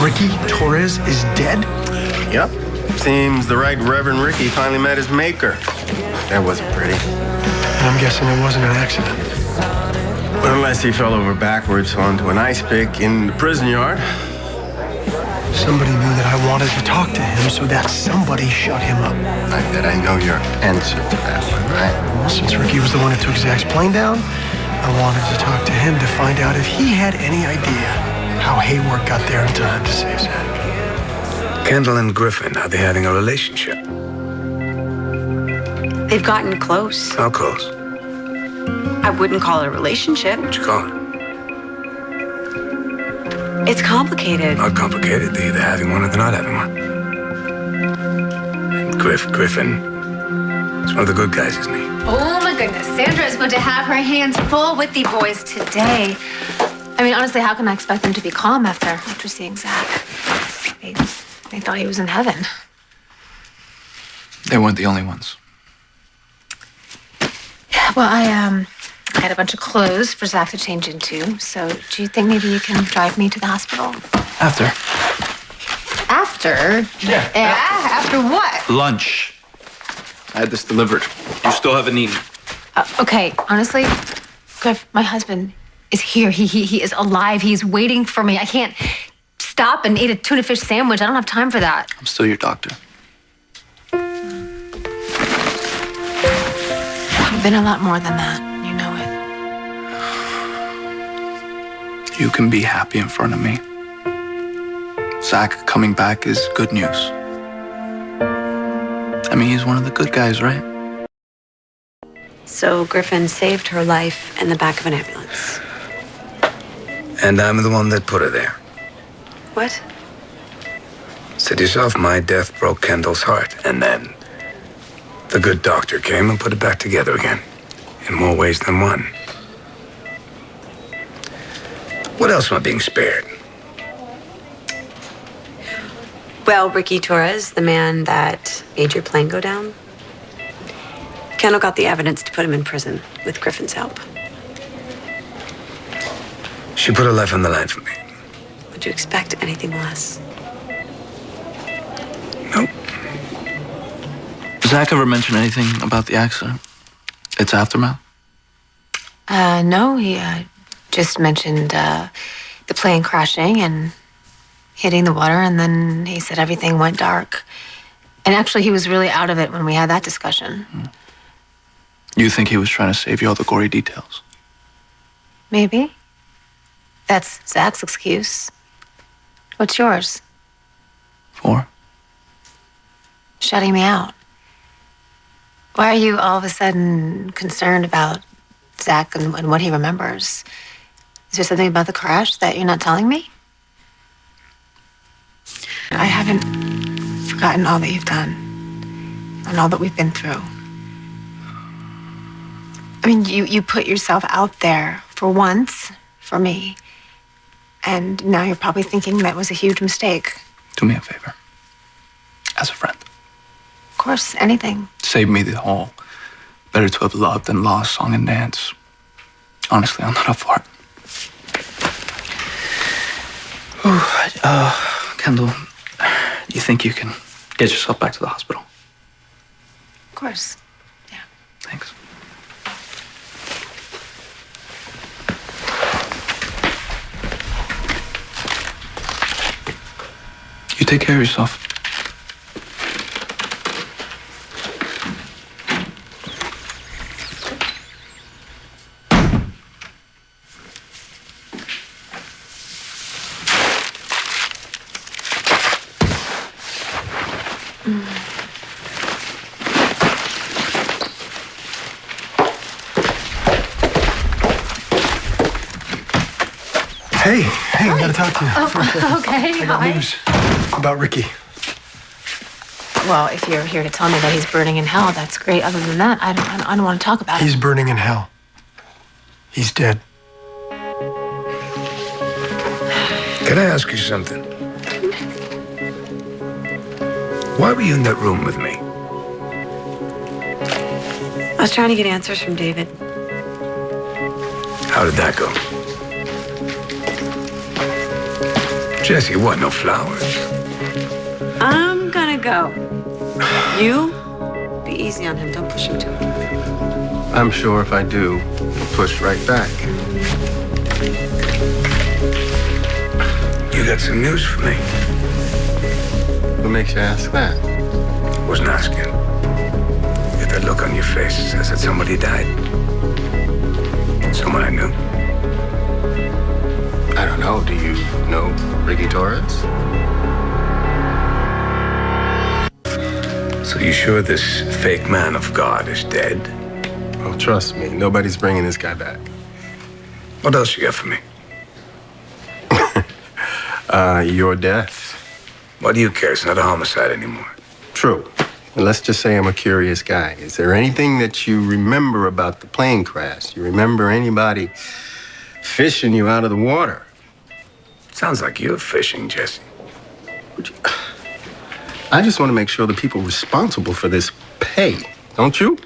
Ricky Torres is dead? Yep. Seems the right Reverend Ricky finally met his maker. That wasn't pretty. And I'm guessing it wasn't an accident. Unless he fell over backwards onto an ice pick in the prison yard. Somebody knew that I wanted to talk to him, so that somebody shut him up. I bet I know your answer to that one, right? Well, since Ricky was the one who took Zach's plane down, I wanted to talk to him to find out if he had any idea how Hayward got there in time to save Zach. Kendall and Griffen, are they having a relationship? They've gotten close. How close? I wouldn't call it a relationship. What'd you call it? It's complicated. Not complicated. They're either having one or they're not having one. And Griffen, he's one of the good guys, isn't he? Oh my goodness, Sandra is going to have her hands full with the boys today. I mean, honestly, how can I expect them to be calm after seeing Zach? They thought he was in heaven. They weren't the only ones. Well, I had a bunch of clothes for Zach to change into. So do you think maybe you can drive me to the hospital? After. After? Yeah. After what? Lunch. I had this delivered. You still haven't eaten. Okay, honestly, Griff, my husband is here. He is alive. He's waiting for me. I can't stop and eat a tuna fish sandwich. I don't have time for that. I'm still your doctor. You've been a lot more than that. You know it. You can be happy in front of me. Zach coming back is good news. I mean, he's one of the good guys, right? So Griffen saved her life in the back of an ambulance. And I'm the one that put her there. What? Said yourself, my death broke Kendall's heart. And then the good doctor came and put it back together again. In more ways than one. What else am I being spared? Well, Ricky Torres, the man that made your plane go down, Kendall got the evidence to put him in prison with Griffen's help. She put her life on the line for me. Would you expect anything less? Nope. Does Zach ever mention anything about the accident? Its aftermath? No, he just mentioned the plane crashing and hitting the water, and then he said everything went dark. And actually, he was really out of it when we had that discussion. You think he was trying to save you all the gory details? Maybe. That's Zach's excuse. What's yours? For? Shutting me out. Why are you all of a sudden concerned about Zach and what he remembers? Is there something about the crash that you're not telling me? I haven't forgotten all that you've done and all that we've been through. I mean, you put yourself out there for once for me, and now you're probably thinking that was a huge mistake. Do me a favor. As a friend. Of course, anything. Save me the whole better to have loved than lost song and dance. Honestly, I'm not up for it. Ooh, Kendall, you think you can get yourself back to the hospital? Of course. Yeah. Thanks. You take care of yourself. Hey, I gotta talk to you. Oh, okay. I got news about Ricky. Well, if you're here to tell me that he's burning in hell, that's great. Other than that, I don't want to talk about it. He's burning in hell. He's dead. Can I ask you something? Why were you in that room with me? I was trying to get answers from David. How did that go? Jesse, what? No flowers? I'm gonna go. You be easy on him. Don't push him too hard. I'm sure if I do, he'll push right back. You got some news for me? What makes you ask that? Wasn't asking. Get that look on your face says that somebody died. Someone I knew. I don't know. Do you know Ricky Torres? So you sure this fake man of God is dead? Oh, trust me. Nobody's bringing this guy back. What else you got for me? Your death. What do you care? It's not a homicide anymore. True. And let's just say I'm a curious guy. Is there anything that you remember about the plane crash? You remember anybody fishing you out of the water? Sounds like you're fishing, Jesse. I just want to make sure the people responsible for this pay, don't you?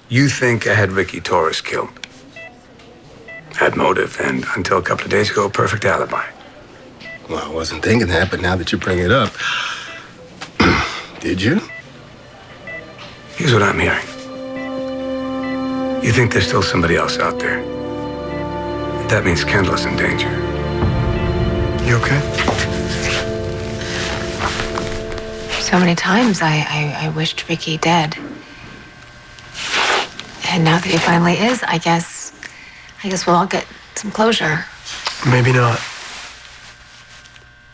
You think I had Ricky Torres killed? Had motive, and until a couple of days ago, a perfect alibi. Well, I wasn't thinking that, but now that you bring it up, did you? Here's what I'm hearing. You think there's still somebody else out there? That means Kendall is in danger. You okay? So many times I wished Ricky dead. And now that he finally is, I guess we'll all get some closure. Maybe not.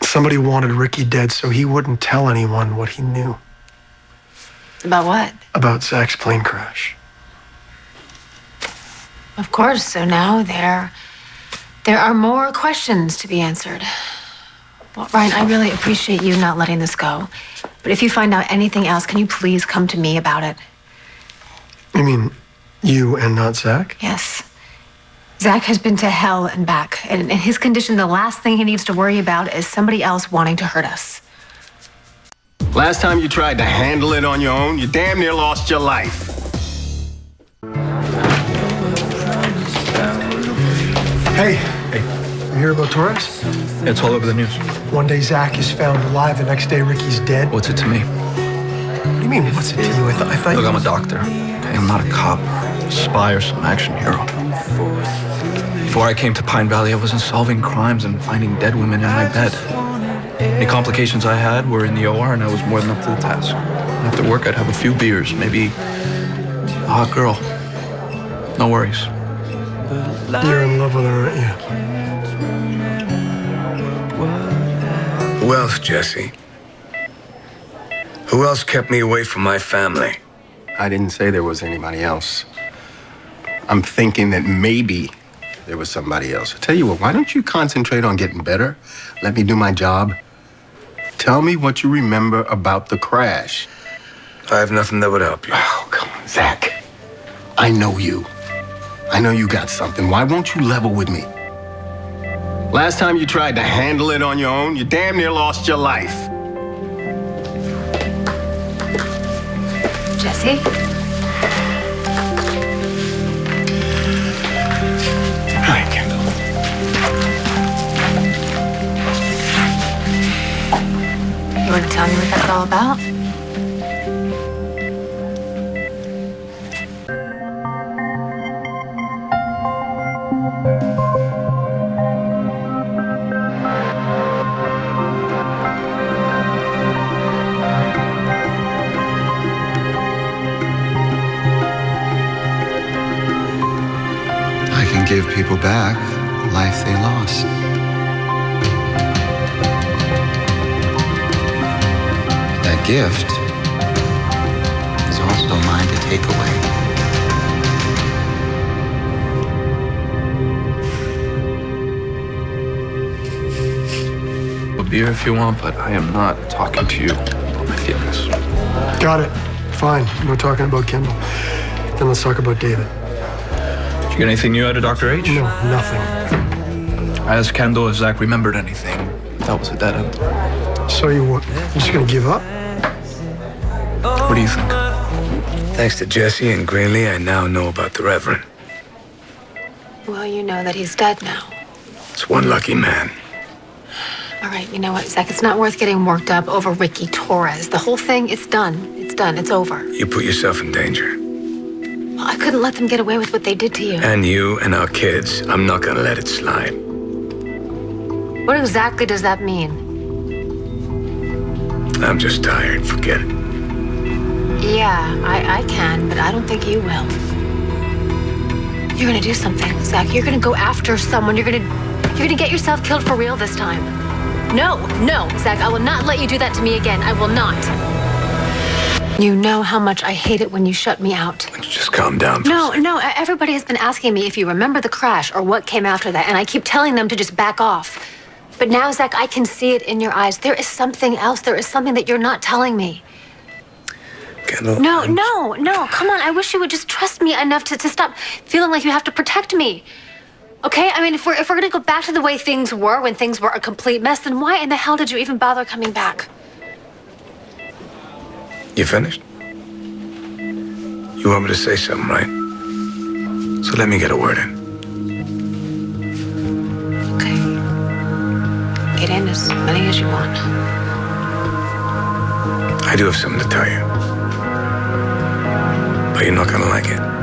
Somebody wanted Ricky dead so he wouldn't tell anyone what he knew About what? about Zach's plane crash. Of course, so now there are more questions to be answered. Well, Ryan, I really appreciate you not letting this go. But if you find out anything else, can you please come to me about it? You mean you and not Zach? Yes. Zach has been to hell and back. And in his condition, the last thing he needs to worry about is somebody else wanting to hurt us. Last time you tried to handle it on your own, you damn near lost your life. Hey. You hear about Torres? It's all over the news. One day Zach is found alive, the next day Ricky's dead. What's it to me? What do you mean, what's it to you? I thought Look, you... I'm a doctor. Okay, I'm not a cop, a spy, or some action hero. Before I came to Pine Valley, I wasn't solving crimes and finding dead women in my bed. Any complications I had were in the OR, and I was more than up to the task. After work, I'd have a few beers, maybe a hot girl. No worries. You're in love with her, aren't you? Who else, Jesse? Who else kept me away from my family? I didn't say there was anybody else. I'm thinking that maybe there was somebody else. I tell you what, why don't you concentrate on getting better? Let me do my job. Tell me what you remember about the crash. I have nothing that would help you. Oh, come on, Zach. I know you. I know you got something. Why won't you level with me? Last time you tried to handle it on your own, you damn near lost your life. Jesse? Hi, Kendall. You want to tell me what that's all about? I can give people back life they lost. That gift is also mine to take away. A beer if you want, but I am not talking to you about my feelings. Got it. Fine. We're talking about Kendall. Then let's talk about David. Did you get anything new out of Dr. H? No, nothing. I asked Kendall if Zach remembered anything. That was a dead end. So you what? You just gonna give up? What do you think? Thanks to Jesse and Greenlee, I now know about the Reverend. Well, you know that he's dead now. It's one lucky man. All right, you know what, Zach? It's not worth getting worked up over Ricky Torres. The whole thing, it's done. It's done. It's over. You put yourself in danger. Well, I couldn't let them get away with what they did to you. And you and our kids. I'm not gonna let it slide. What exactly does that mean? I'm just tired. Forget it. Yeah, I can, but I don't think you will. You're gonna do something, Zach. You're gonna go after someone. You're gonna get yourself killed for real this time. No, Zach, I will not let you do that to me again. I will not. You know how much I hate it when you shut me out. Why don't you just calm down? No, everybody has been asking me if you remember the crash or what came after that, and I keep telling them to just back off. But now, Zach, I can see it in your eyes. There is something else. There is something that you're not telling me. Kendall, No, come on. I wish you would just trust me enough to stop feeling like you have to protect me. Okay? I mean, if we're going to go back to the way things were when things were a complete mess, then why in the hell did you even bother coming back? You finished? You want me to say something, right? So let me get a word in. Okay. Get in as many as you want. I do have something to tell you. But you're not gonna like it.